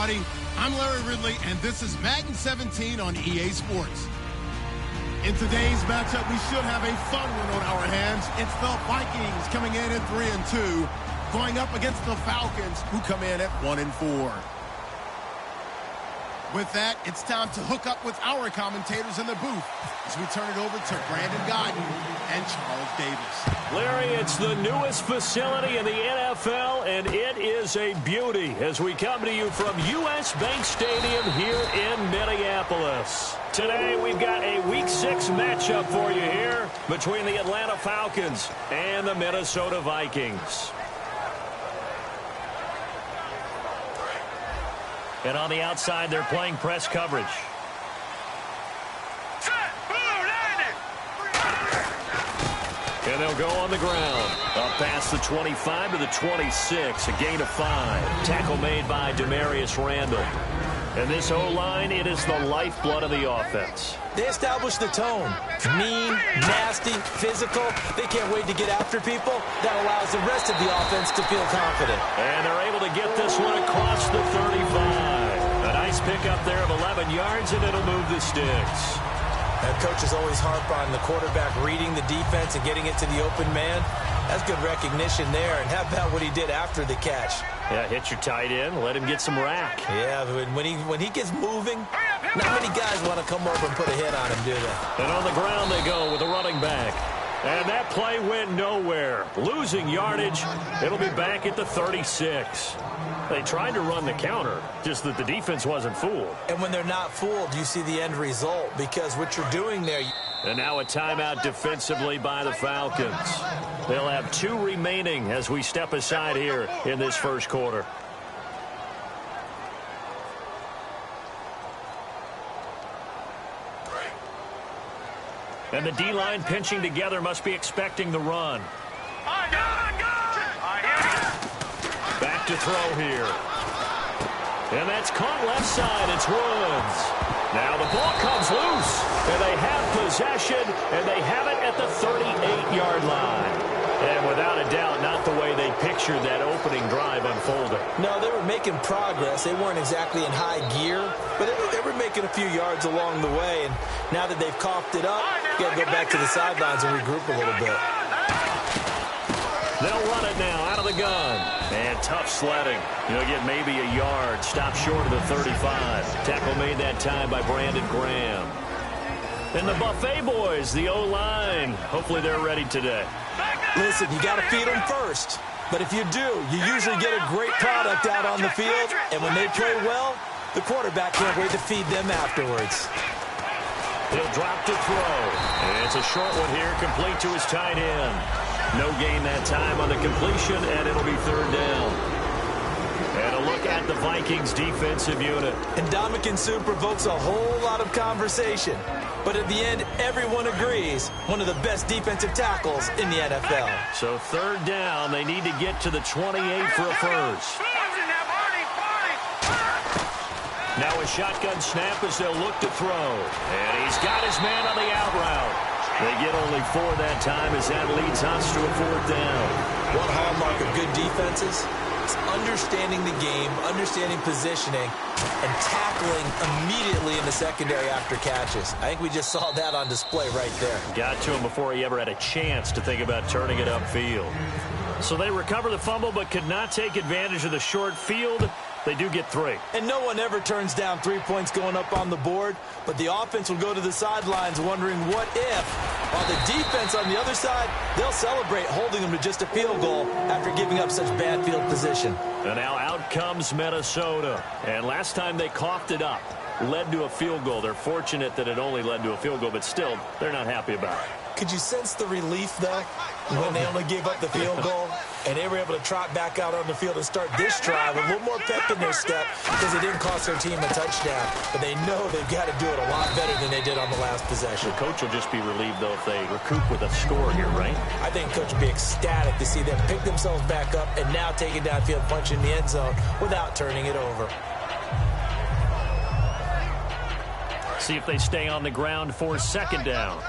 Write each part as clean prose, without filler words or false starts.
everybody. I'm Larry Ridley, and this is Madden 17 on EA Sports. In today's matchup, we should have a fun one on our hands. It's the Vikings coming in at 3-2, going up against the Falcons, who come in at 1-4. With that, it's time to hook up with our commentators in the booth as we turn it over to Brandon Godden and Charles Davis. Larry, it's the newest facility in the NFL, and it is a beauty as we come to you from U.S. Bank Stadium here in Minneapolis. Today, we've got a Week 6 matchup for you here between the Atlanta Falcons and the Minnesota Vikings. And on the outside, they're playing press coverage. And they'll go on the ground. Up past the 25 to the 26. A gain of 5. Tackle made by Demarius Randall. And this O-line, it is the lifeblood of the offense. They establish the tone. Mean, nasty, physical. They can't wait to get after people. That allows the rest of the offense to feel confident. And they're able to get this one across the 35. A nice pickup there of 11 yards, and it'll move the sticks. That coaches always harp on the quarterback reading the defense and getting it to the open man. That's good recognition there. And how about what he did after the catch? Yeah, hit your tight end, let him get some rack. Yeah, when he gets moving, not many guys want to come over and put a hit on him, do they? And on the ground they go with a running back. And that play went nowhere. Losing yardage. It'll be back at the 36. They tried to run the counter, just that the defense wasn't fooled. And when they're not fooled, you see the end result, because what you're doing there... And now a timeout defensively by the Falcons. They'll have 2 remaining as we step aside here in this first quarter. And the D-line pinching together must be expecting the run. Back to throw here. And that's caught left side. It's Woods. Now the ball comes loose. And they have possession. And they have it at the 38-yard line. And without a doubt, not the way they pictured that opening drive unfolding. No, they were making progress. They weren't exactly in high gear, but they were making a few yards along the way. And now that they've coughed it up, you got to go back to the sidelines and regroup a little bit. They'll run it now out of the gun. And tough sledding. You'll get maybe a yard. Stop short of the 35. Tackle made that time by Brandon Graham. And the Buffet boys, the O-line. Hopefully they're ready today. Listen, you got to feed them first. But if you do, you usually get a great product out on the field. And when they play well, the quarterback can't wait to feed them afterwards. He'll drop to throw. And it's a short one here, complete to his tight end. No gain that time on the completion, and it'll be third down. And a look at the Vikings defensive unit. And Ndamukong Suh provokes a whole lot of conversation. But at the end, everyone agrees, one of the best defensive tackles in the NFL. So third down, they need to get to the 28 for a first. Now a shotgun snap as they'll look to throw. And he's got his man on the out route. They get only 4 that time as that leads us to a fourth down. One hallmark of good defenses is understanding the game, understanding positioning, and tackling immediately in the secondary after catches. I think we just saw that on display right there. Got to him before he ever had a chance to think about turning it upfield. So they recover the fumble but could not take advantage of the short field. They do get 3. And no one ever turns down 3 points going up on the board, but the offense will go to the sidelines wondering what if. While the defense on the other side, they'll celebrate holding them to just a field goal after giving up such bad field position. And now out comes Minnesota. And last time they coughed it up, led to a field goal. They're fortunate that it only led to a field goal, but still, they're not happy about it. Could you sense the relief, though, when they only gave up the field goal and they were able to trot back out on the field and start this drive with a little more pep in their step because it didn't cost their team a touchdown. But they know they've got to do it a lot better than they did on the last possession. The coach will just be relieved, though, if they recoup with a score here, right? I think the coach will be ecstatic to see them pick themselves back up and now take it downfield, punch in the end zone without turning it over. See if they stay on the ground for second down.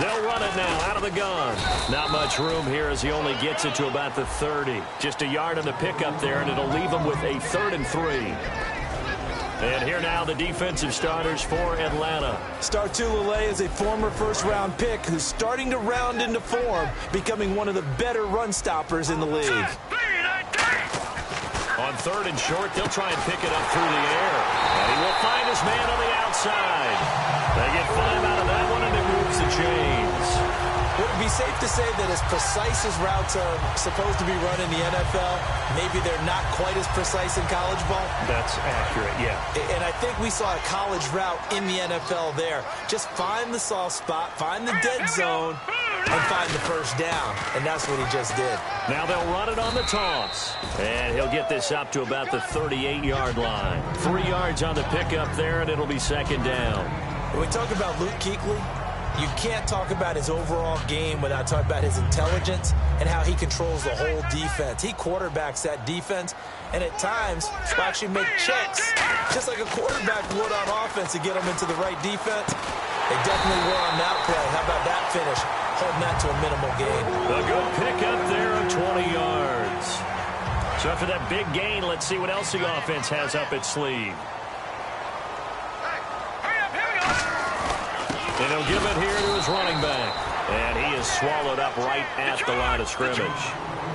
They'll run it now out of the gun. Not much room here as he only gets it to about the 30. Just a yard on the pickup there, and it'll leave him with a 3rd and 3. And here now the defensive starters for Atlanta. Startulele is a former first-round pick who's starting to round into form, becoming one of the better run stoppers in the league. On 3rd and short, they'll try and pick it up through the air. And he will find his man on the outside. They get 5 out of that one, and it moves the chains. Would it be safe to say that as precise as routes are supposed to be run in the NFL, maybe they're not quite as precise in college ball? That's accurate, yeah. And I think we saw a college route in the NFL there. Just find the soft spot, find the dead zone, and find the first down. And that's what he just did. Now they'll run it on the toss. And he'll get this up to about the 38-yard line. 3 yards on the pickup there, and it'll be 2nd down. When we talk about Luke Kuechly, you can't talk about his overall game without talking about his intelligence and how he controls the whole defense. He quarterbacks that defense, and at times will actually make checks, just like a quarterback would on offense to get them into the right defense. They definitely were on that play. How about that finish? Holding that to a minimal gain. A good pickup there of 20 yards. So after that big gain, let's see what else the offense has up its sleeve. And he'll give it here to his running back. And he is swallowed up right at the line of scrimmage.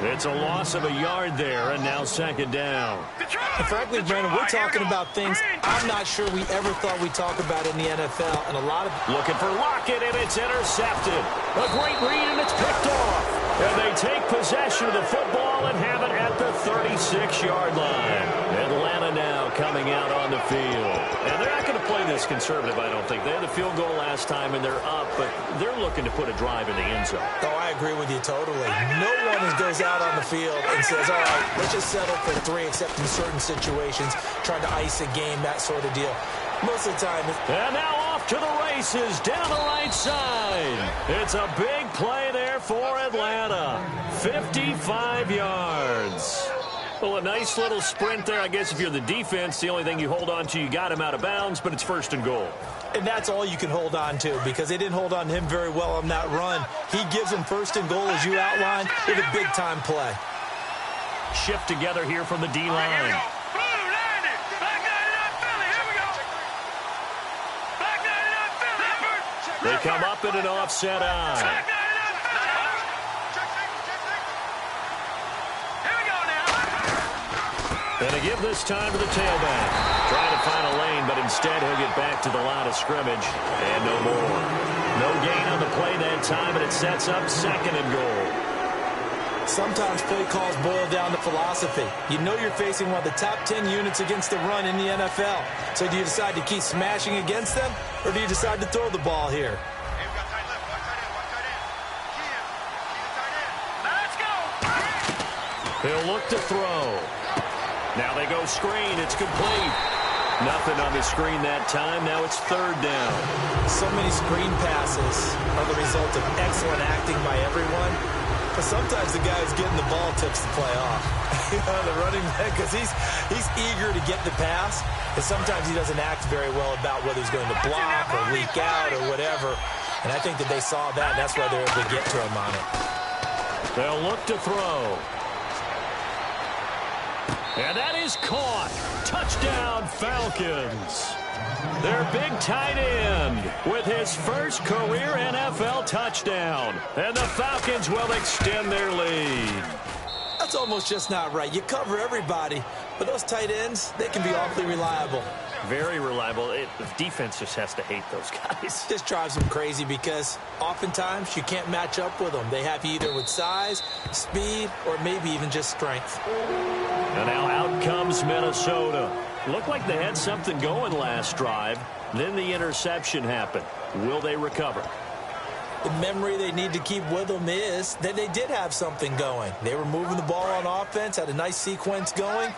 It's a loss of a yard there, and now 2nd down. And frankly, Brandon, we're talking about things I'm not sure we ever thought we'd talk about in the NFL. And a lot of... Looking for Lockett, and it's intercepted. A great read, and it's picked off. And they take possession of the football and have it at the 36-yard line. Atlanta now coming out on the field. And they're not going to play this conservative, I don't think. They had the field goal last time, and they're up, but they're looking to put a drive in the end zone. Oh, I agree with you totally. No one goes out on the field and says, all right, let's just settle for 3, except in certain situations, trying to ice a game, that sort of deal. Most of the time. And now off to the races down the right side. It's a big play there for Atlanta. 55 yards. Well, a nice little sprint there. I guess if you're the defense, the only thing you hold on to, you got him out of bounds, but it's 1st and goal. And that's all you can hold on to because they didn't hold on to him very well on that run. He gives them 1st and goal, as you outlined, with a big-time play. Shift together here from the D-line. They come up in an offset eye. And they give this time to the tailback. Trying to find a lane, but instead he'll get back to the line of scrimmage. And no more. No gain on the play that time, and it sets up 2nd and goal. Sometimes play calls boil down to philosophy. You know you're facing one of the top 10 units against the run in the NFL. So do you decide to keep smashing against them, or do you decide to throw the ball here? He'll look to throw. Now they go screen. It's complete. Nothing on the screen that time. Now it's 3rd down. So many screen passes are the result of excellent acting by everyone. But sometimes the guy who's getting the ball tips the play off. The running back, because he's eager to get the pass. And sometimes he doesn't act very well about whether he's going to block or leak out or whatever. And I think that they saw that, and that's why they're able to get to him on it. They'll look to throw. And that is caught. Touchdown, Falcons. Their big tight end with his first career NFL touchdown. And the Falcons will extend their lead. That's almost just not right. You cover everybody, but those tight ends, they can be awfully reliable. Very reliable. The defense just has to hate those guys. This drives them crazy because oftentimes you can't match up with them. They have you either with size, speed, or maybe even just strength. And now out comes Minnesota. Looked like they had something going last drive. Then the interception happened. Will they recover? The memory they need to keep with them is that they did have something going. They were moving the ball on offense, had a nice sequence going.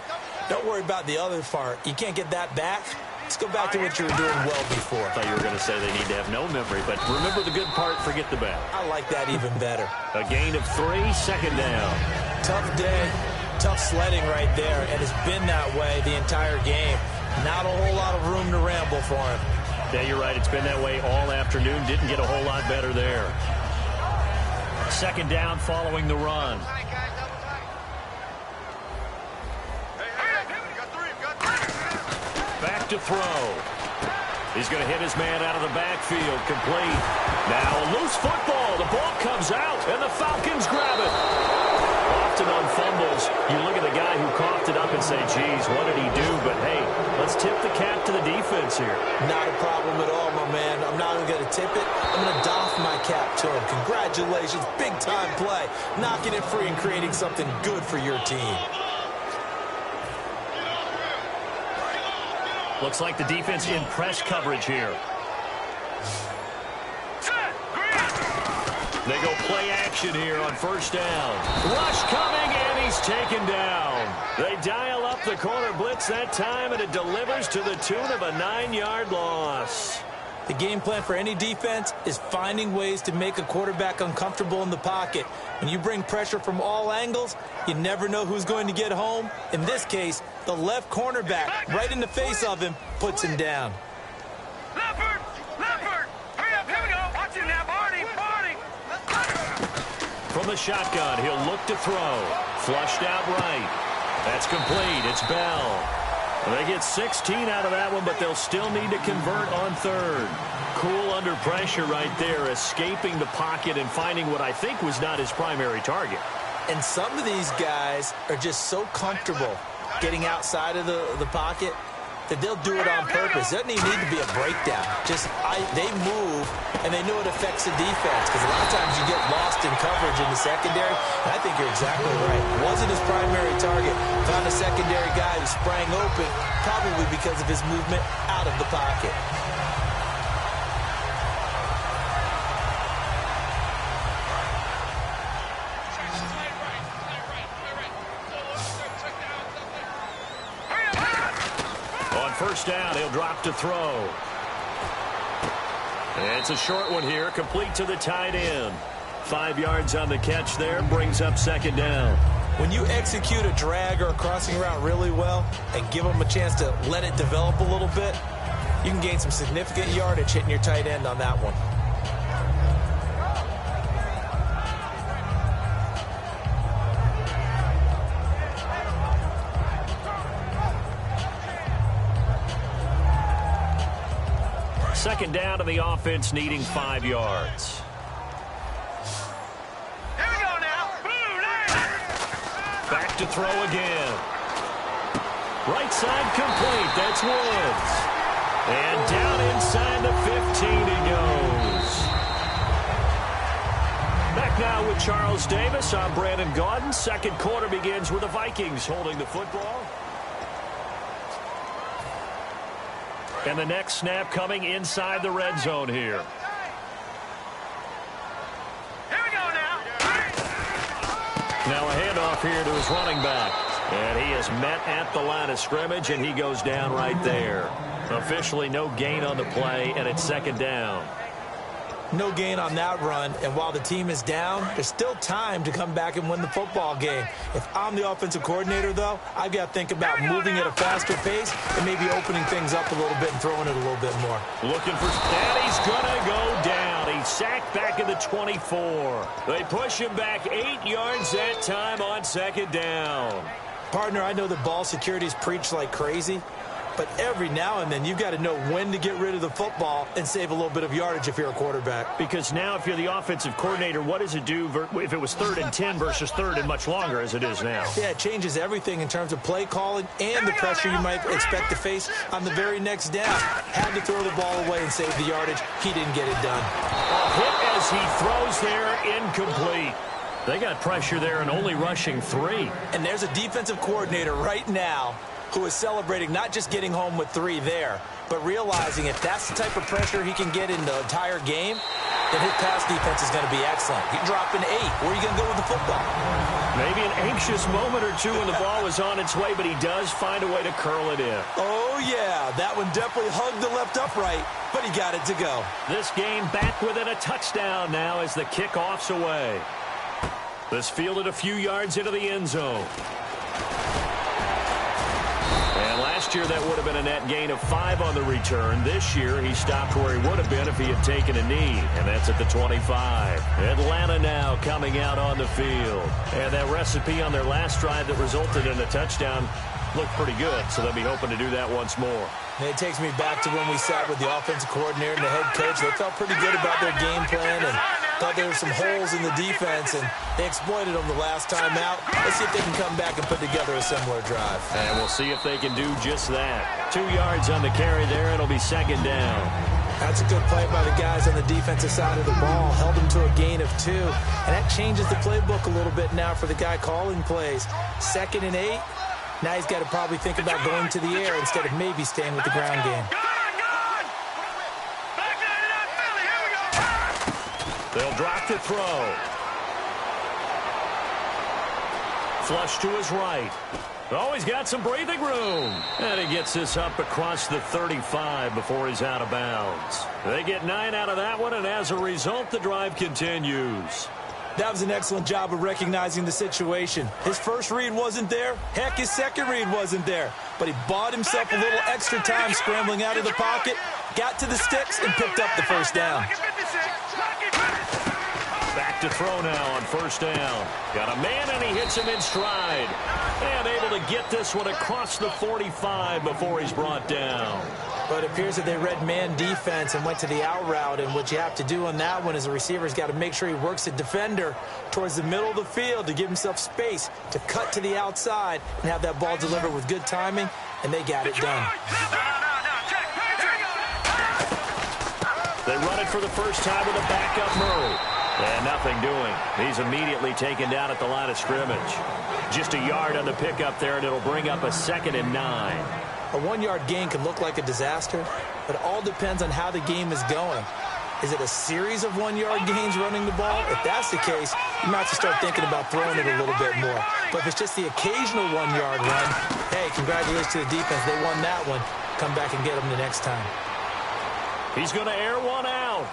Don't worry about the other part. You can't get that back. Let's go back to what you were doing well before. I thought you were going to say they need to have no memory, but remember the good part, forget the bad. I like that even better. A gain of 3, 2nd down. Tough day, tough sledding right there, and it's been that way the entire game. Not a whole lot of room to ramble for him. Yeah, you're right. It's been that way all afternoon. Didn't get a whole lot better there. Second down following the run. Back to throw. He's going to hit his man out of the backfield. Complete. Now a loose football. The ball comes out, and the Falcons grab it. Often on fumbles, you look at the guy who coughed it up and say, geez, what did he do? But, hey, let's tip the cap to the defense here. Not a problem at all, my man. I'm not even going to tip it. I'm going to doff my cap to him. Congratulations. Big-time play. Knocking it free and creating something good for your team. Looks like the defense in press coverage here. They go play action here on first down. Rush coming, and he's taken down. They dial up the corner blitz that time, and it delivers to the tune of a 9-yard loss. The game plan for any defense is finding ways to make a quarterback uncomfortable in the pocket. When you bring pressure from all angles, you never know who's going to get home. In this case, the left cornerback, right in the face of him, puts him down. Leopard! Hurry up, here we go! Watch it now, Barney! From the shotgun, he'll look to throw. Flushed out right. That's complete. It's Bell. They get 16 out of that one, but they'll still need to convert on third. Cool under pressure right there, escaping the pocket and finding what I think was not his primary target. And some of these guys are just so comfortable getting outside of the pocket that they'll do it on purpose. It doesn't even need to be a breakdown. They move, and they know it affects the defense, because a lot of times you get lost in coverage in the secondary, and I think you're exactly right. Wasn't his primary target. Found a secondary guy who sprang open, probably because of his movement out of the pocket. First down, he'll drop to throw. And it's a short one here, complete to the tight end. 5 yards on the catch there, brings up second down. When you execute a drag or a crossing route really well and give them a chance to let it develop a little bit, you can gain some significant yardage hitting your tight end on that one. Second down to the offense, needing 5 yards. Here we go now. Back to throw again. Right side complete. That's Woods. And down inside the 15 he goes. Back now with Charles Davis. I'm Brandon Gaudin. Second quarter begins with the Vikings holding the football. And the next snap coming inside the red zone here. Here we go now. Now a handoff here to his running back. And he is met at the line of scrimmage, and he goes down right there. Officially no gain on the play, and it's second down. No gain on that run, and while the team is down, there's still time to come back and win the football game. If I'm the offensive coordinator, though, I've got to think about moving at a faster pace and maybe opening things up a little bit and throwing it a little bit more. Looking for that. He's going to go down. He's sacked back at the 24. They push him back 8 yards that time on second down. Partner, I know that ball security is preached like crazy, but every now and then you've got to know when to get rid of the football and save a little bit of yardage if you're a quarterback. Because now if you're the offensive coordinator, what does it do if it was 3rd and 10 versus 3rd and much longer as it is now? Yeah, it changes everything in terms of play calling and the pressure you might expect to face on the very next down. Had to throw the ball away and save the yardage. He didn't get it done. A hit as he throws there, incomplete. They got pressure there and only rushing 3. And there's a defensive coordinator right now who is celebrating not just getting home with 3 there, but realizing if that's the type of pressure he can get in the entire game, then his pass defense is going to be excellent. He dropped an 8. Where are you going to go with the football? Maybe an anxious moment or two when the ball is on its way, but he does find a way to curl it in. Oh, yeah. That one definitely hugged the left upright, but he got it to go. This game back within a touchdown now as the kickoff's away. This fielded a few yards into the end zone. And last year, that would have been a net gain of 5 on the return. This year, he stopped where he would have been if he had taken a knee, and that's at the 25. Atlanta now coming out on the field. And that recipe on their last drive that resulted in a touchdown looked pretty good, so they'll be hoping to do that once more. And it takes me back to when we sat with the offensive coordinator and the head coach. They felt pretty good about their game plan and thought there were some holes in the defense, and they exploited them the last time out. Let's see if they can come back and put together a similar drive. And we'll see if they can do just that. 2 yards on the carry there. It'll be second down. That's a good play by the guys on the defensive side of the ball. Held them to a gain of 2. And that changes the playbook a little bit now for the guy calling plays. 2nd and 8. Now he's got to probably think about going to the air instead of maybe staying with the ground game. They'll drop to throw. Flush to his right. Oh, he's got some breathing room. And he gets this up across the 35 before he's out of bounds. They get 9 out of that one, and as a result, the drive continues. That was an excellent job of recognizing the situation. His first read wasn't there. Heck, his second read wasn't there. But he bought himself a little extra time scrambling out of the pocket, got to the sticks, and picked up the first down. Back to throw now on first down. Got a man, and he hits him in stride. And able to get this one across the 45 before he's brought down. But it appears that they read man defense and went to the out route. And what you have to do on that one is the receiver's got to make sure he works the defender towards the middle of the field to give himself space to cut to the outside and have that ball delivered with good timing. And they got it done. They run it for the first time with a backup Murray. And nothing doing. He's immediately taken down at the line of scrimmage. Just a yard on the pickup there, and it'll bring up a 2nd and 9. A 1-yard gain can look like a disaster, but it all depends on how the game is going. Is it a series of 1-yard gains running the ball? If that's the case, you might have to start thinking about throwing it a little bit more. But if it's just the occasional 1-yard run, hey, congratulations to the defense. They won that one. Come back and get them the next time. He's going to air one out.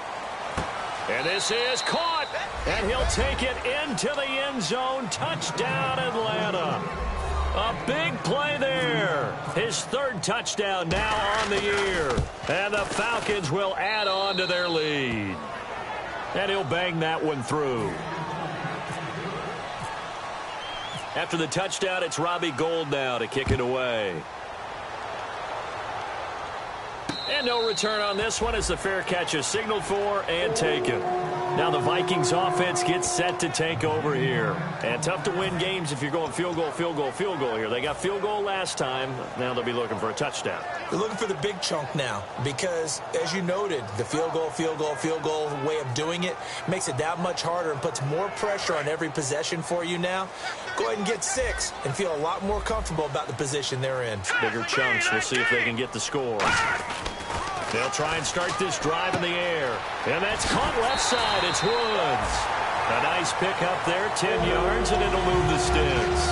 And this is caught. And he'll take it into the end zone. Touchdown, Atlanta. A big play there. His 3rd touchdown now on the year. And the Falcons will add on to their lead. And he'll bang that one through. After the touchdown, it's Robbie Gould now to kick it away. And no return on this one as the fair catch is signaled for and taken. Now the Vikings offense gets set to take over here. And tough to win games if you're going field goal, field goal, field goal here. They got field goal last time. Now they'll be looking for a touchdown. They're looking for the big chunk now because, as you noted, the field goal, field goal, field goal way of doing it makes it that much harder and puts more pressure on every possession for you now. Go ahead and get 6 and feel a lot more comfortable about the position they're in. Bigger chunks. We'll see if they can get the score. They'll try and start this drive in the air. And that's caught left side. It's Woods. A nice pickup there, 10 yards, and it'll move the sticks.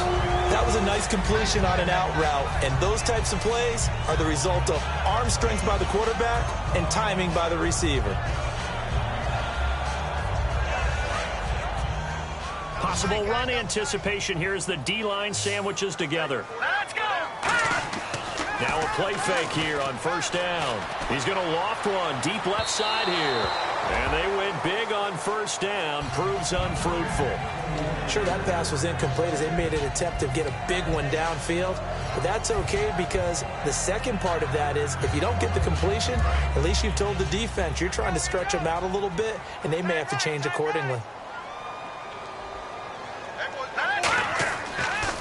That was a nice completion on an out route, and those types of plays are the result of arm strength by the quarterback and timing by the receiver. Possible run anticipation here as the D-line sandwiches together. Let's go. Now a play fake here on first down. He's going to loft one deep left side here. And they went big on first down. Proves unfruitful. Sure, that pass was incomplete as they made an attempt to get a big one downfield. But that's okay because the second part of that is if you don't get the completion, at least you've told the defense you're trying to stretch them out a little bit, and they may have to change accordingly.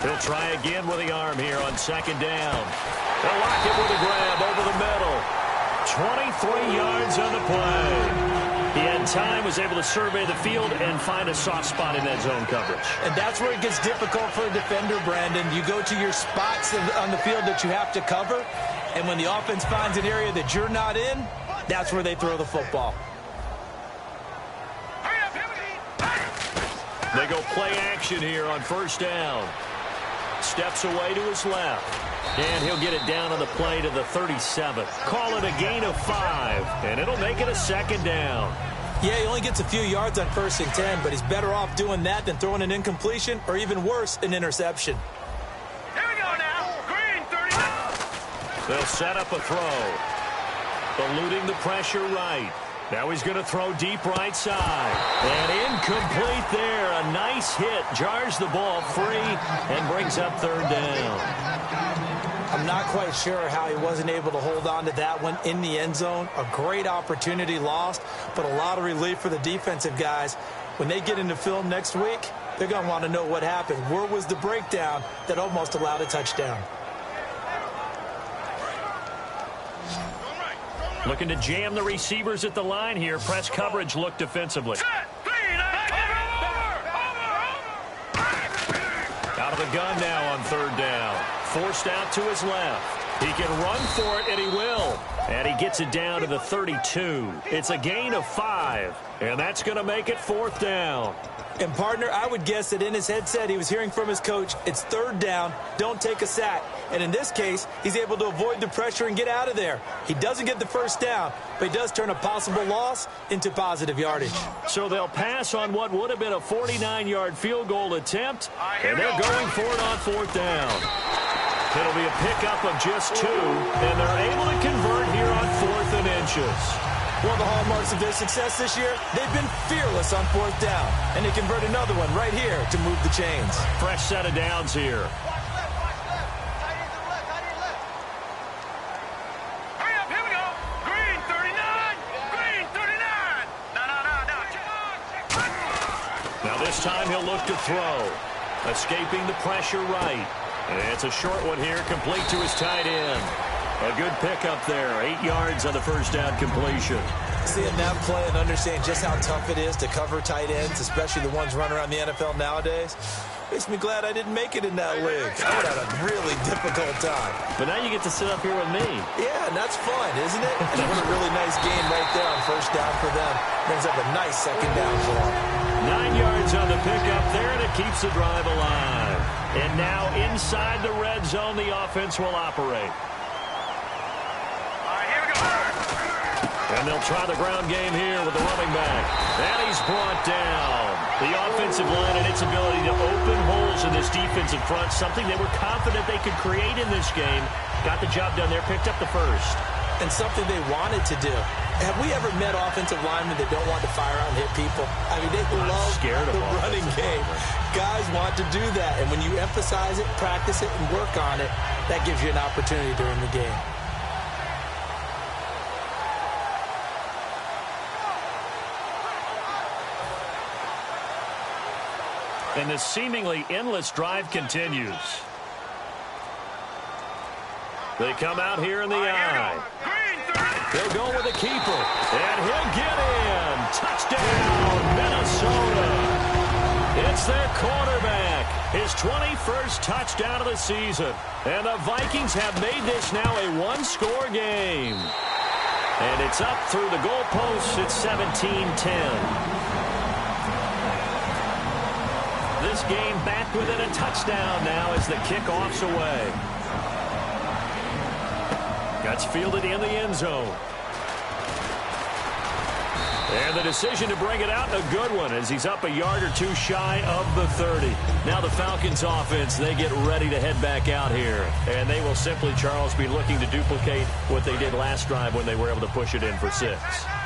He'll try again with the arm here on second down. They'll lock it with a grab over the middle. 23 yards on the play. He had time, was able to survey the field and find a soft spot in that zone coverage. And that's where it gets difficult for a defender, Brandon. You go to your spots on the field that you have to cover, and when the offense finds an area that you're not in, that's where they throw the football. They go play action here on first down. Steps away to his left. And he'll get it down on the play to the 37. Call it a gain of 5, and it'll make it a second down. Yeah, he only gets a few yards on 1st and 10, but he's better off doing that than throwing an incompletion or even worse, an interception. Here we go now. Green, 30. They'll set up a throw. Eluding the pressure right. Now he's going to throw deep right side. And incomplete there. A nice hit. Jars the ball free and brings up third down. I'm not quite sure how he wasn't able to hold on to that one in the end zone. A great opportunity lost, but a lot of relief for the defensive guys. When they get into film next week, they're going to want to know what happened. Where was the breakdown that almost allowed a touchdown? Looking to jam the receivers at the line here. Press coverage look defensively. Out of the gun now on third down. Forced out to his left. He can run for it, and he will. And he gets it down to the 32. It's a gain of 5, and that's going to make it fourth down. And, partner, I would guess that in his headset he was hearing from his coach, it's third down, don't take a sack. And in this case, he's able to avoid the pressure and get out of there. He doesn't get the first down, but he does turn a possible loss into positive yardage. So they'll pass on what would have been a 49-yard field goal attempt, and they're going for it on fourth down. It'll be a pickup of just 2, and they're able to convert here on 4th and inches. One of the hallmarks of their success this year, they've been fearless on fourth down. And they convert another one right here to move the chains. Fresh set of downs here. Hurry up, here we go. Green 39. Green 39. No. Now this time he'll look to throw. Escaping the pressure right. And it's a short one here, complete to his tight end. A good pickup there, 8 yards on the first down completion. Seeing that play and understanding just how tough it is to cover tight ends, especially the ones running around the NFL nowadays, makes me glad I didn't make it in that league. I would have had a really difficult time. But now you get to sit up here with me. Yeah, and that's fun, isn't it? And what a really nice game right there on first down for them. Brings up a nice second down for them. 9 yards on the pickup there, and it keeps the drive alive. And now inside the red zone, the offense will operate. And they'll try the ground game here with the running back. And he's brought down. The offensive line and its ability to open holes in this defensive front, something they were confident they could create in this game. Got the job done there, picked up the first. And something they wanted to do. Have we ever met offensive linemen that don't want to fire out and hit people? I mean, they love the running game. Guys want to do that. And when you emphasize it, practice it, and work on it, that gives you an opportunity during the game. And the seemingly endless drive continues. They come out here in the eye. They'll go with the keeper. And he'll get in. Touchdown, Minnesota. It's their quarterback. His 21st touchdown of the season. And the Vikings have made this now a one-score game. And it's up through the goalposts. It's 17-10. This game back within a touchdown now as the kickoff's away. That's fielded in the end zone. And the decision to bring it out, a good one, as he's up a yard or two shy of the 30. Now the Falcons offense, they get ready to head back out here. And they will simply, Charles, be looking to duplicate what they did last drive when they were able to push it in for 6.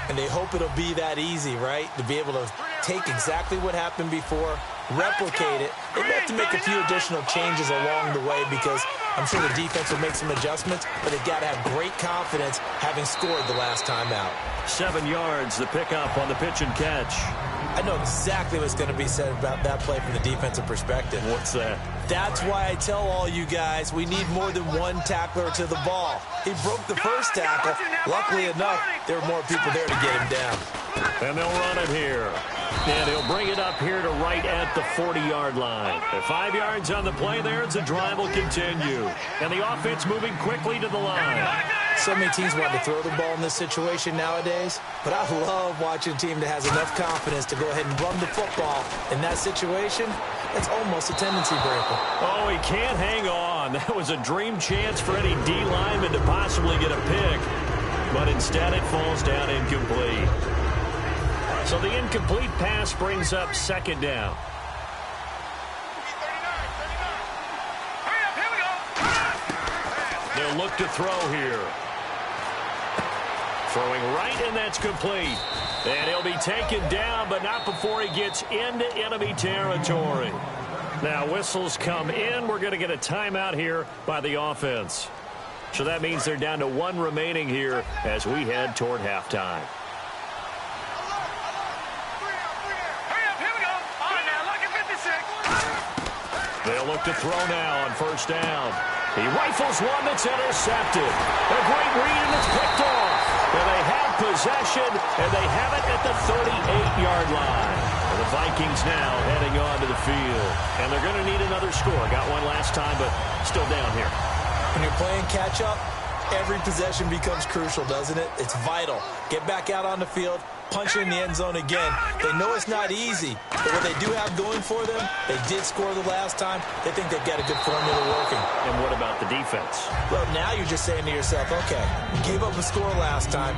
And they hope it'll be that easy, right? To be able to take exactly what happened before, replicate it. They have to make a few additional changes along the way because I'm sure the defense will make some adjustments, but they've got to have great confidence having scored the last time out. 7 yards, the pickup on the pitch and catch. I know exactly what's going to be said about that play from the defensive perspective. What's that? That's why I tell all you guys we need more than one tackler to the ball. He broke the first tackle. Luckily enough, there were more people there to get him down. And they'll run it here. And he'll bring it up here to right at the 40-yard line. At 5 yards on the play there, the drive will continue. And the offense moving quickly to the line. So many teams want to throw the ball in this situation nowadays, but I love watching a team that has enough confidence to go ahead and run the football. In that situation, it's almost a tendency breaker. Oh, he can't hang on. That was a dream chance for any D lineman to possibly get a pick. But instead it falls down incomplete. So the incomplete pass brings up second down. They'll He'll look to throw here. Throwing right, and that's complete. And he'll be taken down, but not before he gets into enemy territory. Now, whistles come in. We're going to get a timeout here by the offense. So that means they're down to one remaining here as we head toward halftime. They'll look to throw now on first down. He rifles one that's intercepted. A great read, and it's picked off. And they have possession, and they have it at the 38-yard line. And the Vikings now heading on to the field. And they're going to need another score. Got one last time, but still down here. When you're playing catch-up, every possession becomes crucial, doesn't it? It's vital. Get back out on the field, punch it in the end zone again. They know it's not easy, but what they do have going for them, they did score the last time. They think they've got a good formula working. And what about the defense? Well, now you're just saying to yourself, okay, we gave up a score last time.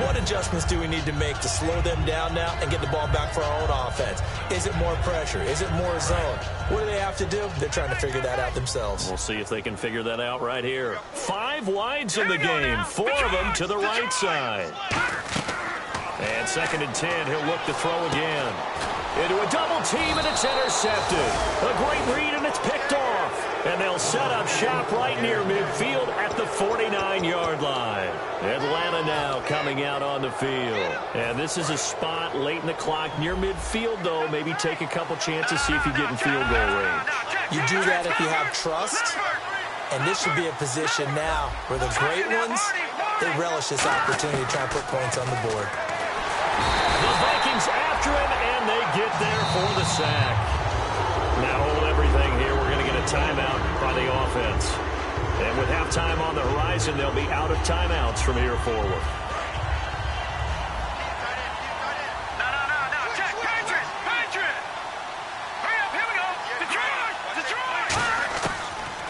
What adjustments do we need to make to slow them down now and get the ball back for our own offense? Is it more pressure? Is it more zone? What do they have to do? They're trying to figure that out themselves. We'll see if they can figure that out right here. 5 wides in the game, 4 of them to the right side. And 2nd and 10, he'll look to throw again. Into a double team, and it's intercepted. A great read, and it's picked off. And they'll set up shop right near midfield at the 49-yard line. Atlanta now coming out on the field. And this is a spot late in the clock near midfield, though. Maybe take a couple chances, see if you get in field goal range. You do that if you have trust. And this should be a position now where the great ones, they relish this opportunity to try and put points on the board. The Vikings after him, and they get there for the sack. Now hold everything here. We're going to get a timeout by the offense. And with halftime on the horizon, they'll be out of timeouts from here forward. No. Check. Patriot. Hurry up. Here we go. Detroit.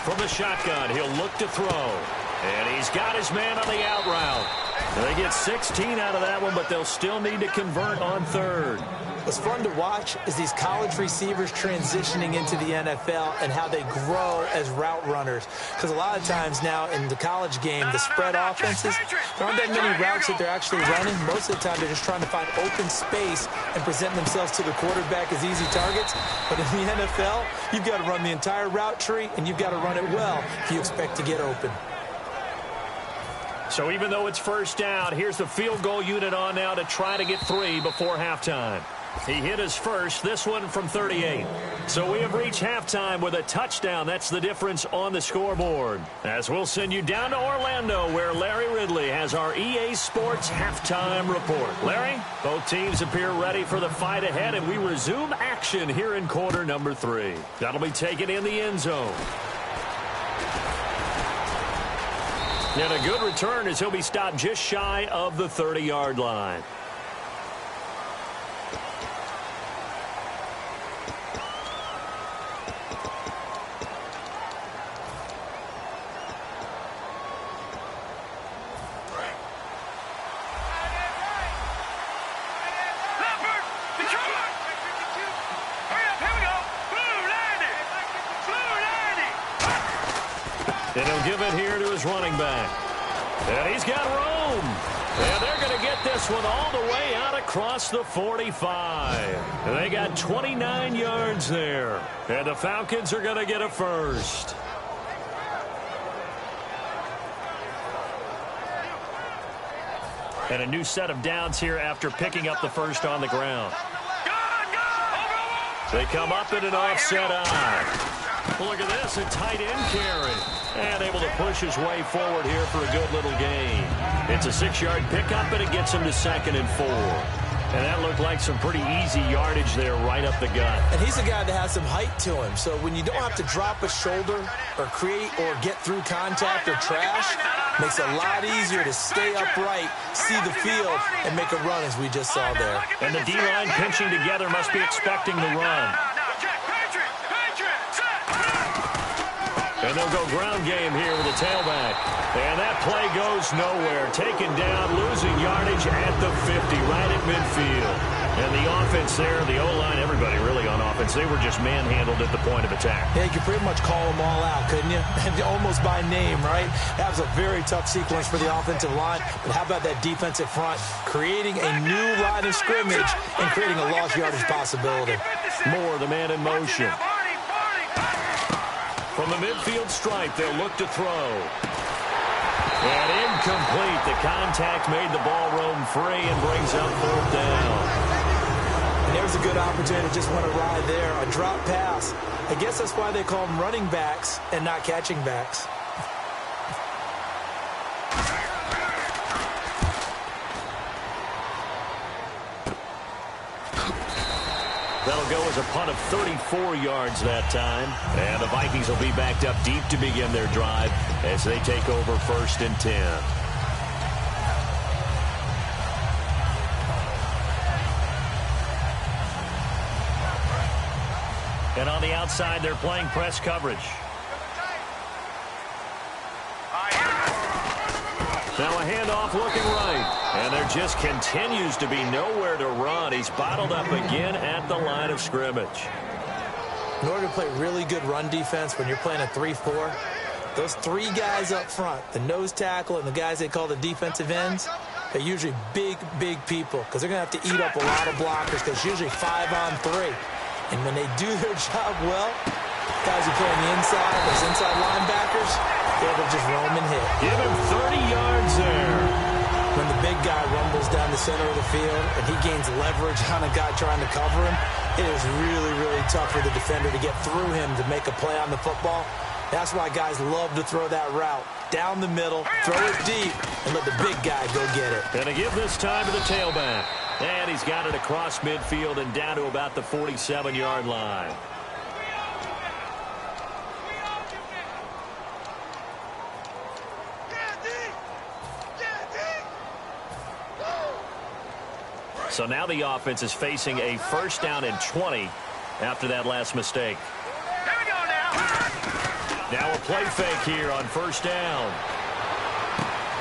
From the shotgun, he'll look to throw. And he's got his man on the out route. And they get 16 out of that one, but they'll still need to convert on 3rd. What's fun to watch is these college receivers transitioning into the NFL and how they grow as route runners. Because a lot of times now in the college game, the spread offenses, there aren't that many routes that they're actually running. Most of the time, they're just trying to find open space and present themselves to the quarterback as easy targets. But in the NFL, you've got to run the entire route tree, and you've got to run it well if you expect to get open. So even though it's first down, here's the field goal unit on now to try to get 3 before halftime. He hit his first, this one from 38. So we have reached halftime with a touchdown. That's the difference on the scoreboard. As we'll send you down to Orlando, where Larry Ridley has our EA Sports halftime report. Larry, both teams appear ready for the fight ahead, and we resume action here in quarter number 3. That'll be taken in the end zone. And a good return as he'll be stopped just shy of the 30-yard line. And he'll give it here to his running back. And he's got room. And they're going to get this one all the way out across the 45. And they got 29 yards there. And the Falcons are going to get a first. And a new set of downs here after picking up the first on the ground. They come up in an offset eye. Well, look at this, a tight end carry. And able to push his way forward here for a good little gain. It's a 6-yard pickup, and it gets him to 2nd and 4. And that looked like some pretty easy yardage there right up the gut. And he's a guy that has some height to him. So when you don't have to drop a shoulder or create or get through contact or trash, makes it a lot easier to stay upright, see the field, and make a run as we just saw there. And the D-line pinching together must be expecting the run. And they'll go ground game here with the tailback. And that play goes nowhere. Taken down, losing yardage at the 50, right at midfield. And the offense there, the O-line, everybody really on offense, they were just manhandled at the point of attack. Yeah, you could pretty much call them all out, couldn't you? Almost by name, right? That was a very tough sequence for the offensive line. But how about that defensive front creating a new line of scrimmage and creating a lost yardage possibility? Moore, the man in motion. From the midfield stripe, they'll look to throw. And incomplete. The contact made the ball roam free and brings up 4th down. And there's a good opportunity to just want to ride there. A drop pass. I guess that's why they call them running backs and not catching backs. That'll go as a punt of 34 yards that time. And the Vikings will be backed up deep to begin their drive as they take over 1st and 10. And on the outside, they're playing press coverage. Now a handoff looking right. And there just continues to be nowhere to run. He's bottled up again at the line of scrimmage. In order to play really good run defense when you're playing a 3-4, those 3 guys up front, the nose tackle and the guys they call the defensive ends, they're usually big, big people because they're going to have to eat up a lot of blockers because it's usually 5-on-3. And when they do their job well, guys who play on the inside, those inside linebackers, they're able to just roam and hit. Give him 30 yards there. When the big guy rumbles down the center of the field and he gains leverage on a guy trying to cover him, it is really, really tough for the defender to get through him to make a play on the football. That's why guys love to throw that route. Down the middle, throw it deep, and let the big guy go get it. Gonna give this time to the tailback. And he's got it across midfield and down to about the 47-yard line. So now the offense is facing a 1st down and 20 after that last mistake. Here we go now. Now a play fake here on 1st down.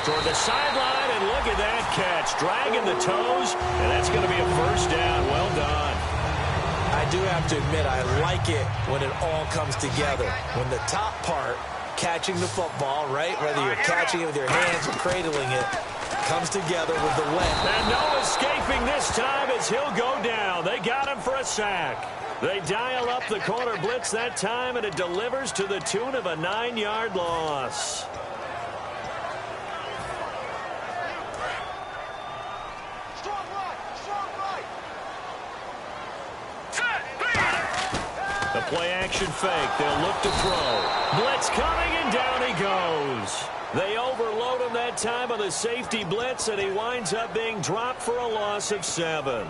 Toward the sideline, and look at that catch. Dragging the toes, and that's going to be a 1st down. Well done. I do have to admit, I like it when it all comes together. When the top part, catching the football, right, whether you're catching it with your hands or cradling it, comes together with the length. And no escaping this time as he'll go down. They got him for a sack. They dial up the corner blitz that time, and it delivers to the tune of a 9-yard loss. The play-action fake. They'll look to throw. Blitz coming, and down he goes. They overload him that time on the safety blitz, and he winds up being dropped for a loss of 7.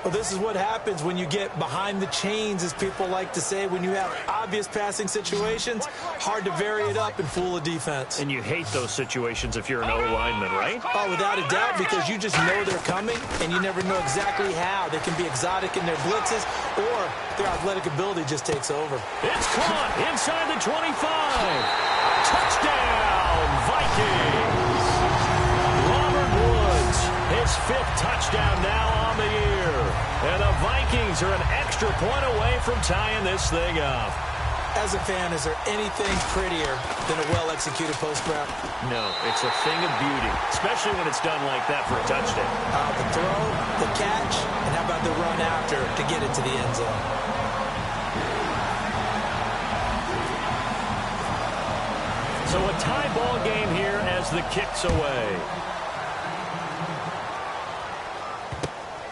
Well, this is what happens when you get behind the chains, as people like to say. When you have obvious passing situations, hard to vary it up and fool a defense. And you hate those situations if you're an O-lineman, right? Oh, without a doubt, because you just know they're coming, and you never know exactly how. They can be exotic in their blitzes, or their athletic ability just takes over. It's caught inside the 25. Touchdown, Vikings. Robert Woods, his 5th touchdown now on the year. And the Vikings are an extra point away from tying this thing up. As a fan, is there anything prettier than a well-executed post route? No, it's a thing of beauty, especially when it's done like that for a touchdown. The throw, the catch, and how about the run after to get it to the end zone? So a tie ball game here as the kick's away.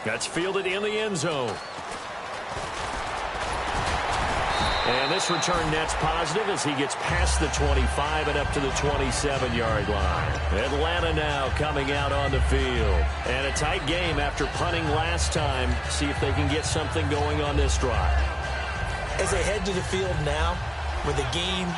That's fielded in the end zone. And this return net's positive as he gets past the 25 and up to the 27-yard line. Atlanta now coming out on the field. And a tight game after punting last time. See if they can get something going on this drive. As they head to the field now, with the game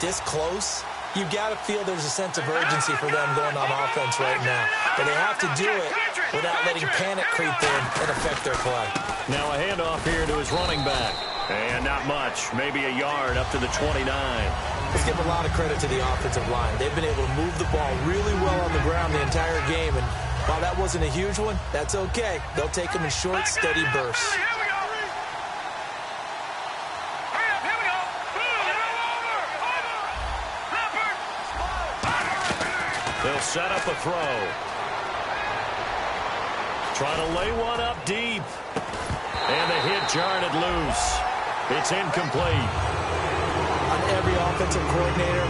this close, you've got to feel there's a sense of urgency for them going on offense right now. But they have to do it without letting panic creep in and affect their play. Now a handoff here to his running back. And not much, maybe a yard up to the 29. Let's give a lot of credit to the offensive line. They've been able to move the ball really well on the ground the entire game, and While that wasn't a huge one, that's okay. They'll take them in short, steady bursts. Here we go. Hurry up, here we go. Over. They'll set up a throw. Trying to lay one up deep. And the hit jarred it loose. It's incomplete. On every offensive coordinator,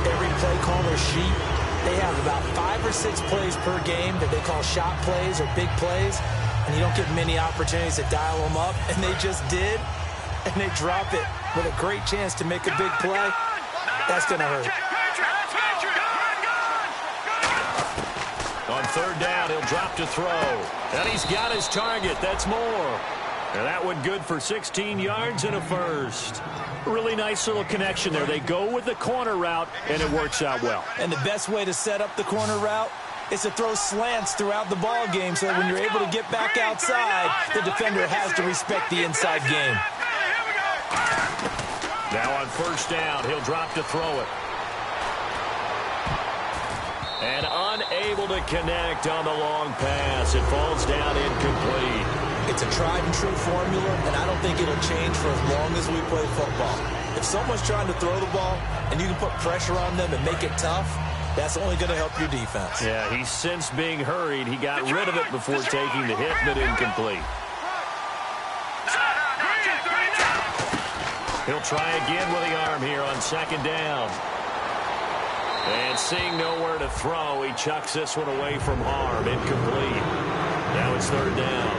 every play caller sheet, they have about 5 or 6 plays per game that they call shot plays or big plays, and you don't get many opportunities to dial them up, and they just did, and they drop it with a great chance to make a big play. That's going to hurt. On third down, he'll drop to throw. And he's got his target. That's more. And that one good for 16 yards and a first. Really nice little connection there. They go with the corner route, and it works out well. And the best way to set up the corner route is to throw slants throughout the ball game so that when you're able to get back outside, the defender has to respect the inside game. Now on first down, he'll drop to throw it. And unable to connect on the long pass. It falls down incomplete. It's a tried-and-true formula, and I don't think it'll change for as long as we play football. If someone's trying to throw the ball and you can put pressure on them and make it tough, that's only going to help your defense. Yeah, he's since being hurried. He got rid of it before taking the hit, but incomplete. He'll try again with the arm here on second down. And seeing nowhere to throw, he chucks this one away from harm. Incomplete. Now it's third down.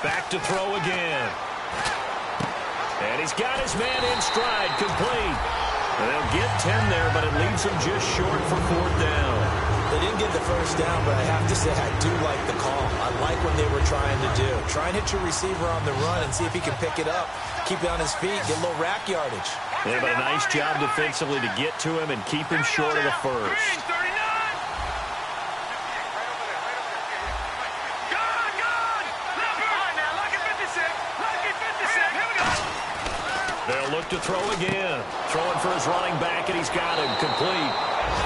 Back to throw again. And he's got his man in stride, complete. And they'll get 10 there, but it leaves him just short for fourth down. They didn't get the first down, but I have to say I do like the call. I like what they were trying to do. Try and hit your receiver on the run and see if he can pick it up, keep it on his feet, get a little rack yardage. Yeah, but a nice job defensively to get to him and keep him short of the first. They'll look to throw again. Throwing for his running back, and he's got him complete.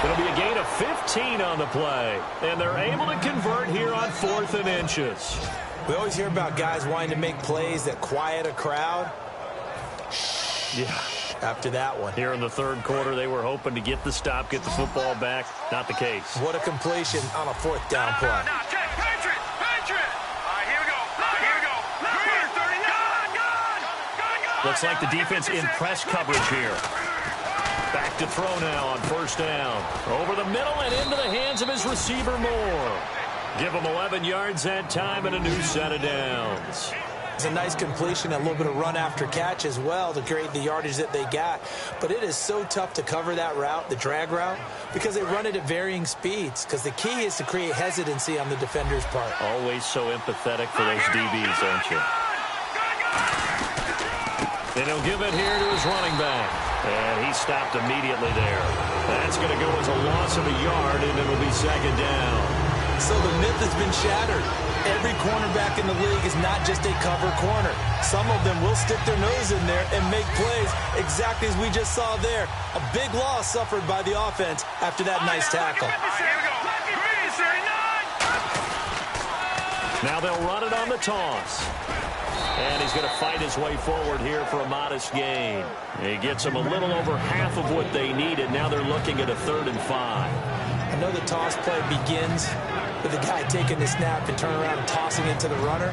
It'll be a gain of 15 on the play. And they're able to convert here on 4th and inches. We always hear about guys wanting to make plays that quiet a crowd. Yeah. After that one. Here in the third quarter, they were hoping to get the stop, get the football back. Not the case. What a completion on a 4th down play. Looks like the defense in press coverage here. Back to throw now on first down. Over the middle and into the hands of his receiver Moore. Give him 11 yards that time and a new set of downs. It's a nice completion, a little bit of run after catch as well to create the yardage that they got. But it is so tough to cover that route, the drag route, because they run it at varying speeds. Because the key is to create hesitancy on the defender's part. Always so empathetic for those DBs, aren't you? And he'll give it here to his running back. And he stopped immediately there. That's going to go as a loss of a yard, and it'll be second down. So the myth has been shattered. Every cornerback in the league is not just a cover corner. Some of them will stick their nose in there and make plays exactly as we just saw there. A big loss suffered by the offense after that nice tackle. Now they'll run it on the toss. And he's going to fight his way forward here for a modest gain. He gets them a little over half of what they needed. Now they're looking at a 3rd and 5. I know the toss play begins with the guy taking the snap and turning around and tossing it to the runner.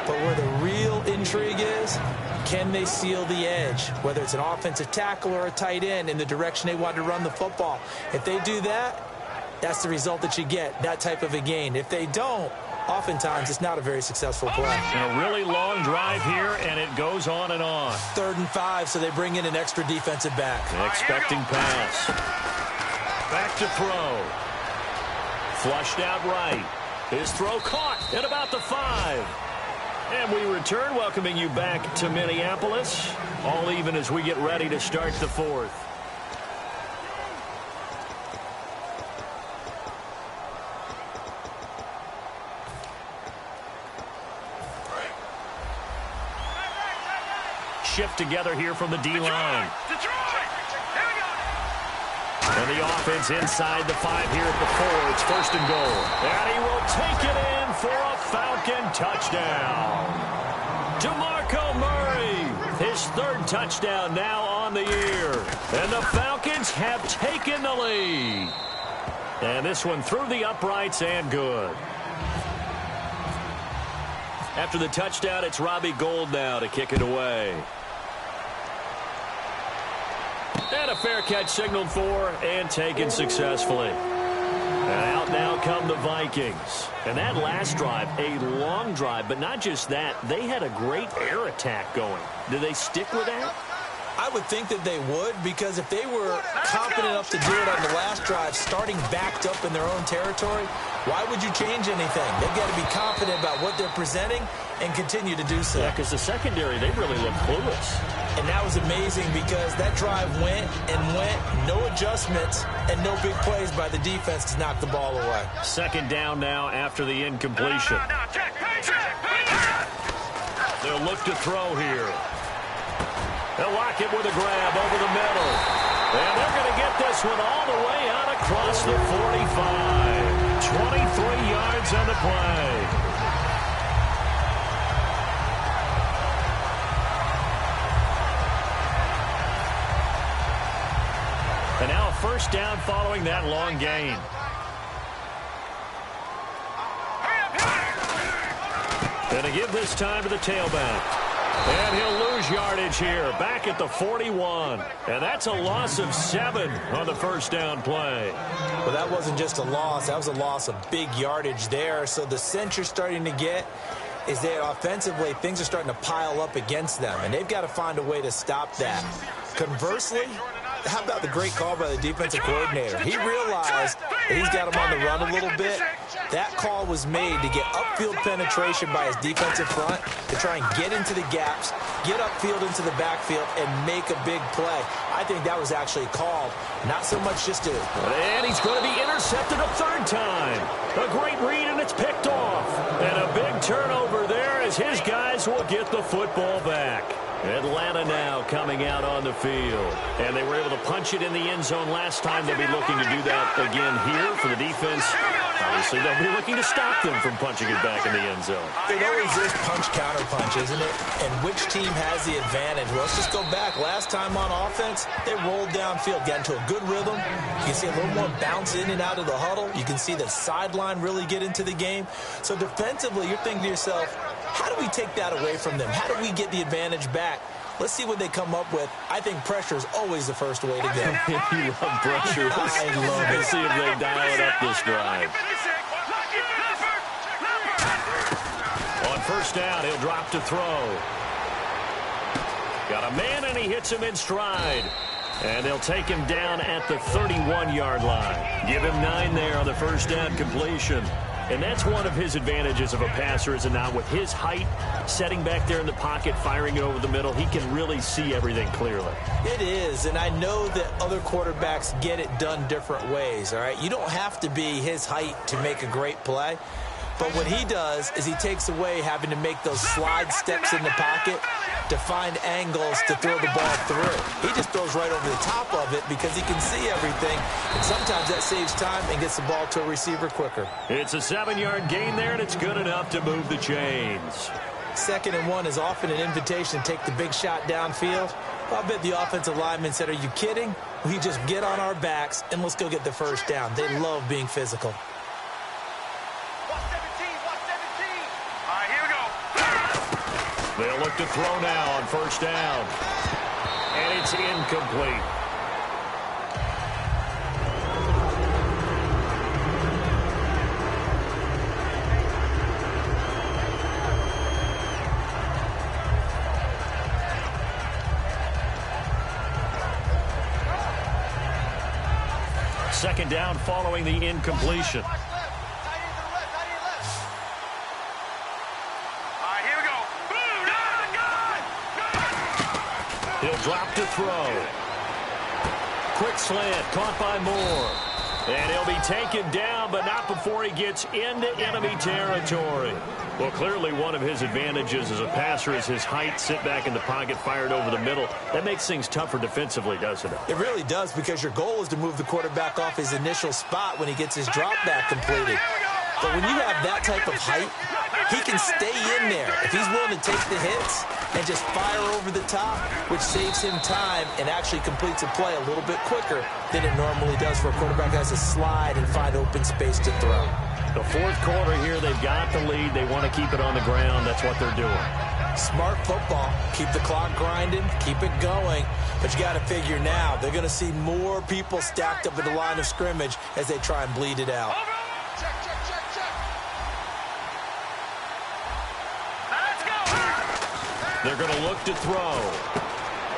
But where the real intrigue is, can they seal the edge? Whether it's an offensive tackle or a tight end in the direction they want to run the football. If they do that, that's the result that you get, that type of a gain. If they don't, oftentimes it's not a very successful play. And a really long drive here, and it goes on and on. 3rd and 5, so they bring in an extra defensive back. Expecting pass. Back to throw. Flushed out right. His throw caught at about the 5. And we return, welcoming you back to Minneapolis. All even as we get ready to start the 4th. shift together here from the D-line. Detroit! Here we go! And the offense inside the 5 here at the 4. It's first and goal. And he will take it in for a Falcon touchdown. DeMarco Murray, his 3rd touchdown now on the year. And the Falcons have taken the lead. And this one through the uprights and good. After the touchdown, it's Robbie Gould now to kick it away. And a fair catch signaled for and taken successfully. And out now come the Vikings. And that last drive, a long drive, but not just that. They had a great air attack going. Do they stick with that? I would think that they would, because if they were confident enough to do it on the last drive, starting backed up in their own territory, why would you change anything? They've got to be confident about what they're presenting and continue to do so. Yeah, because the secondary, they really look clueless. And that was amazing because that drive went and went, no adjustments, and no big plays by the defense to knock the ball away. Second down now after the incompletion. They'll look to throw here. They'll lock it with a grab over the middle. And they're going to get this one all the way out across the 45. 23 yards on the play. And now a first down following that long gain. Going to give this time to the tailback. And he'll lose yardage here, back at the 41. And that's a loss of 7 on the first down play. Well, that wasn't just a loss. That was a loss of big yardage there. So the sense you're starting to get is that offensively, things are starting to pile up against them. And they've got to find a way to stop that. Conversely, how about the great call by the defensive coordinator? He realized that he's got him on the run a little bit. That call was made to get upfield penetration by his defensive front to try and get into the gaps, get upfield into the backfield, and make a big play. I think that was actually called, not so much just to... And he's going to be intercepted a 3rd time. A great read, and it's picked off. And a big turnover there as his guys will get the football back. Atlanta now coming out on the field. And they were able to punch it in the end zone last time. They'll be looking to do that again here for the defense. Obviously, they'll be looking to stop them from punching it back in the end zone. It always is punch-counter-punch, isn't it? And which team has the advantage? Well, let's just go back. Last time on offense, they rolled downfield, got into a good rhythm. You can see a little more bounce in and out of the huddle. You can see the sideline really get into the game. So defensively, you're thinking to yourself, how do we take that away from them? How do we get the advantage back? Let's see what they come up with. I think pressure is always the first way to go. You love pressure. I love it. Let's see if they dial it up this drive. On first down, he'll drop to throw. Got a man, and he hits him in stride. And they'll take him down at the 31-yard line. Give him 9 there on the first down completion. And that's one of his advantages of a passer, is it not? With his height, setting back there in the pocket, firing it over the middle, he can really see everything clearly. It is, and I know that other quarterbacks get it done different ways, all right? You don't have to be his height to make a great play. But what he does is he takes away having to make those slide steps in the pocket to find angles to throw the ball through. He just throws right over the top of it because he can see everything, and sometimes that saves time and gets the ball to a receiver quicker. It's a 7-yard gain there, and it's good enough to move the chains. 2nd and 1 is often an invitation to take the big shot downfield. I bet the offensive lineman said, are you kidding? We just get on our backs and let's go get the first down. They love being physical. They'll look to throw now on first down. And it's incomplete. Second down following the incompletion. He'll drop to throw. Quick slant, caught by Moore. And he'll be taken down, but not before he gets into enemy territory. Well, clearly one of his advantages as a passer is his height, sit back in the pocket, fired over the middle. That makes things tougher defensively, doesn't it? It really does, because your goal is to move the quarterback off his initial spot when he gets his drop back completed. But when you have that type of height, he can stay in there if he's willing to take the hits and just fire over the top, which saves him time and actually completes a play a little bit quicker than it normally does for a quarterback that has to slide and find open space to throw. The fourth quarter here, they've got the lead. They want to keep it on the ground. That's what they're doing. Smart football. Keep the clock grinding. Keep it going. But you got to figure now, they're going to see more people stacked up at the line of scrimmage as they try and bleed it out. They're going to look to throw.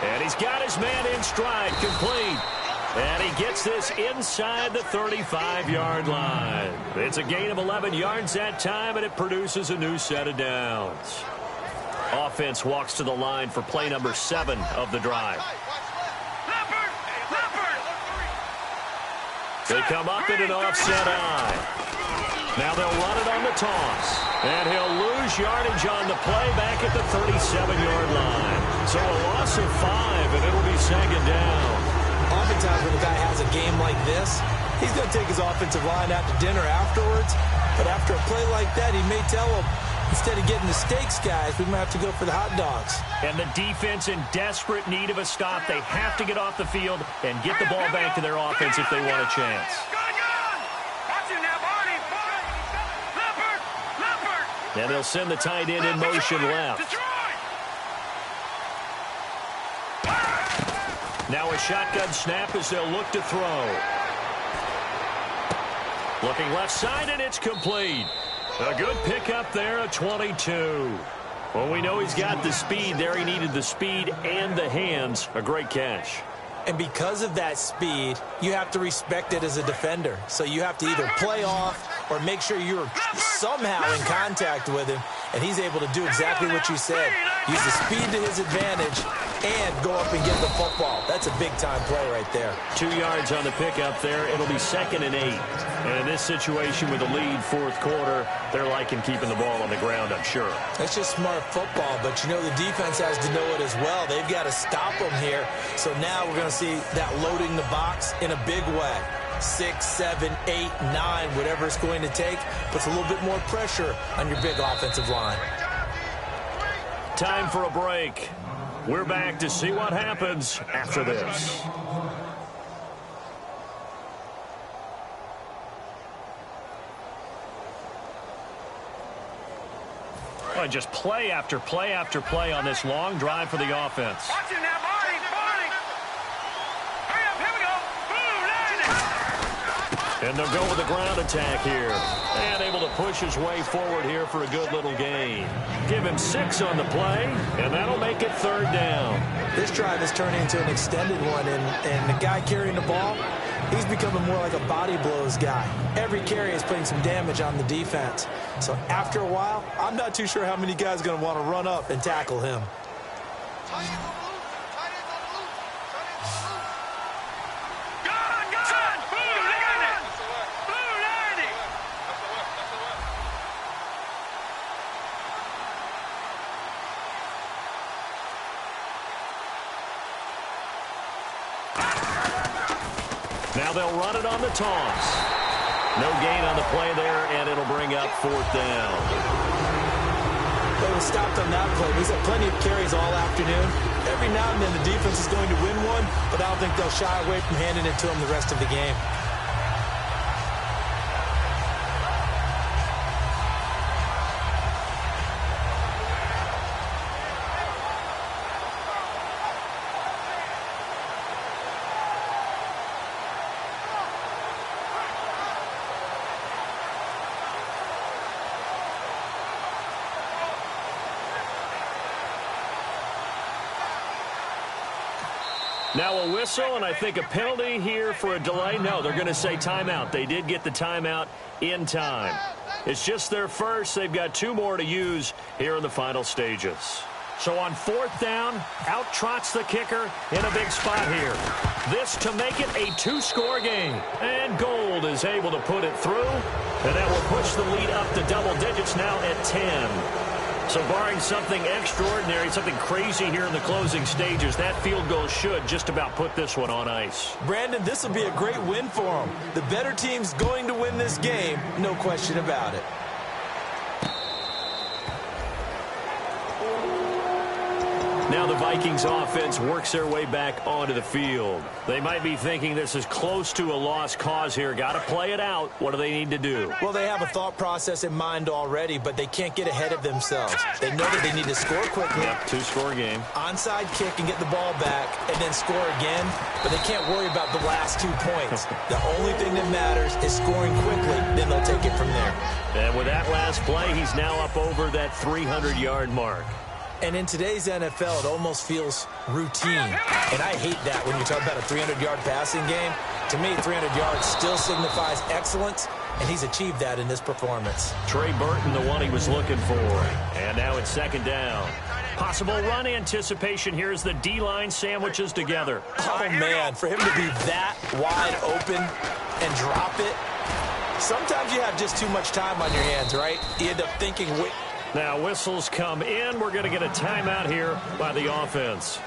And he's got his man in stride, complete. And he gets this inside the 35-yard line. It's a gain of 11 yards that time, and it produces a new set of downs. Offense walks to the line for play number 7 of the drive. They come up in an offset eye. Now they'll run it on the toss. And he'll lose yardage on the play back at the 37-yard line. So a loss of 5, and it'll be second down. Oftentimes when a guy has a game like this, he's going to take his offensive line out to dinner afterwards. But after a play like that, he may tell them, instead of getting the steaks, guys, we might have to go for the hot dogs. And the defense in desperate need of a stop. They have to get off the field and get the ball back to their offense if they want a chance. And they'll send the tight end in motion left. Now a shotgun snap as they'll look to throw. Looking left side, and it's complete. A good pickup there at 22. Well, we know he's got the speed there. He needed the speed and the hands. A great catch. And because of that speed, you have to respect it as a defender. So you have to either play off or make sure you're somehow in contact with him, and he's able to do exactly what you said. Use the speed to his advantage and go up and get the football. That's a big-time play right there. 2 yards on the pickup there. It'll be 2nd and 8. And in this situation with a lead fourth quarter, they're liking keeping the ball on the ground, I'm sure. That's just smart football, but you know the defense has to know it as well. They've got to stop them here. So now we're going to see that loading the box in a big way. 6, 7, 8, 9, whatever it's going to take, puts a little bit more pressure on your big offensive line. Time for a break. We're back to see what happens after this. Well, just play after play after play on this long drive for the offense. Watch it now, Barney. Hurry up, here we go. And they'll go with the ground attack here. And able to push his way forward here for a good little gain. Give him 6 on the play, and that'll make it 3rd down. This drive is turning into an extended one, and the guy carrying the ball, he's becoming more like a body blows guy. Every carry is putting some damage on the defense. So after a while, I'm not too sure how many guys are going to want to run up and tackle him. Now they'll run it on the toss. No gain on the play there, and it'll bring up 4th down. They were stopped on that play. He's had plenty of carries all afternoon. Every now and then the defense is going to win one, but I don't think they'll shy away from handing it to him the rest of the game. Now a whistle, and I think a penalty here for a delay. No, they're going to say timeout. They did get the timeout in time. It's just their first. They've got 2 more to use here in the final stages. So on 4th down, out trots the kicker in a big spot here. This to make it a 2-score game. And Gold is able to put it through. And that will push the lead up to double digits now at 10. So barring something extraordinary, something crazy here in the closing stages, that field goal should just about put this one on ice. Brandon, this will be a great win for them. The better team's going to win this game, no question about it. Now the Vikings offense works their way back onto the field. They might be thinking this is close to a lost cause here. Got to play it out. What do they need to do? Well, they have a thought process in mind already, but they can't get ahead of themselves. They know that they need to score quickly. Yep, 2-score game. Onside kick and get the ball back and then score again, but they can't worry about the last 2 points. The only thing that matters is scoring quickly, then they'll take it from there. And with that last play, he's now up over that 300-yard mark. And in today's NFL, it almost feels routine. And I hate that when you talk about a 300-yard passing game. To me, 300 yards still signifies excellence, and he's achieved that in this performance. Trey Burton, the one he was looking for. And now it's 2nd down. Possible run anticipation. Here's the D-line sandwiches together. Oh, man, for him to be that wide open and drop it. Sometimes you have just too much time on your hands, right? You end up thinking, wait. Now whistles come in. We're going to get a timeout here by the offense.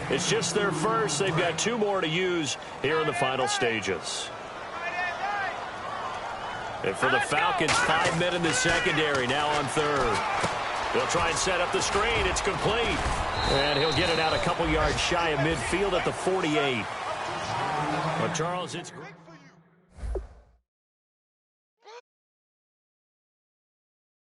It's just their first. They've got 2 more to use here in the final stages. And for the Falcons, 5 men in the secondary, now on 3rd. They'll try and set up the screen. It's complete. And he'll get it out a couple yards shy of midfield at the 48. But Charles, it's great.